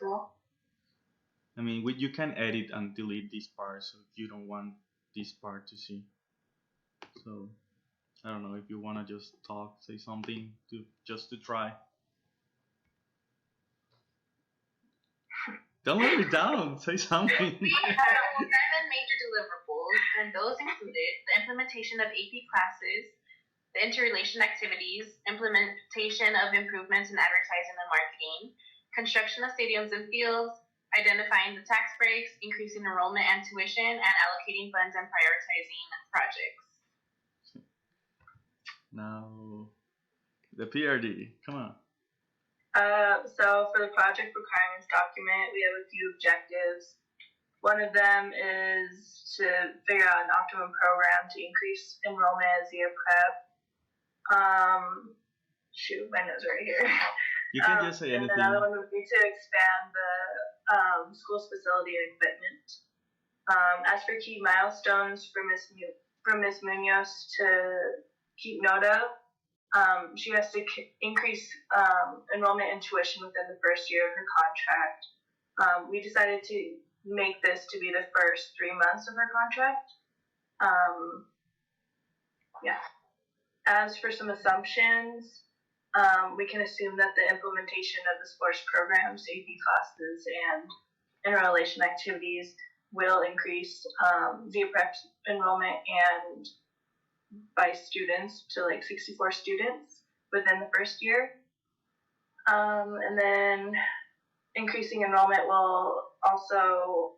cool. I mean, you can edit and delete this part, so if you don't want this part to see. So I don't know if you wanna just talk, say something to try. Don't let me down. Say something. We have 7 major deliverables, and those included the implementation of AP classes, the interrelation activities, implementation of improvements in advertising and marketing, construction of stadiums and fields, identifying the tax breaks, increasing enrollment and tuition, and allocating funds and prioritizing projects. Now, the PRD. Come on. So for the project requirements document, we have a few objectives. One of them is to figure out an optimum program to increase enrollment at Zia Prep. Shoot, my notes right here. You can just say anything. And another one would be to expand the school's facility and equipment. As for key milestones for Miss Munoz to keep note of, she has to increase enrollment and tuition within the first year of her contract. We decided to make this to be the first 3 months of her contract. Yeah. As for some assumptions, we can assume that the implementation of the sports programs, AP classes, and interrelation activities will increase Zia Prep's enrollment and by students to like 64 students within the first year. And then increasing enrollment will also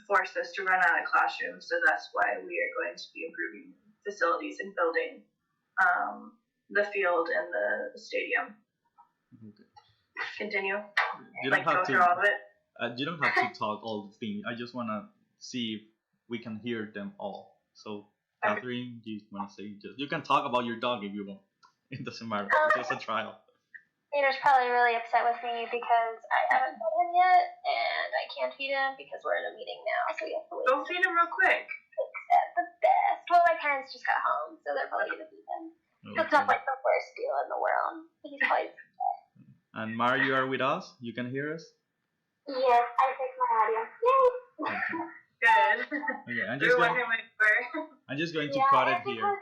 force us to run out of classrooms, so that's why we are going to be improving facilities and building the field and the stadium. Okay. Continue. You don't have go through all of it. You don't have to talk all the things. I just wanna see if we can hear them all. So, Catherine, you wanna say you can talk about your dog if you want. It doesn't matter. It's just a trial. Peter's probably really upset with me because I haven't fed him yet, and I can't feed him because we're in a meeting now, so we have to wait. Go feed him real quick. It's at the best. Well, my parents just got home, so they're probably gonna feed him. Okay. It's not like the worst deal in the world. He's probably And Mar, you are with us? You can hear us? Yes, I fixed my audio. Yay! Okay. Good. Okay, I'm You're wondering what we're. just going to Yeah, cut it it's here. because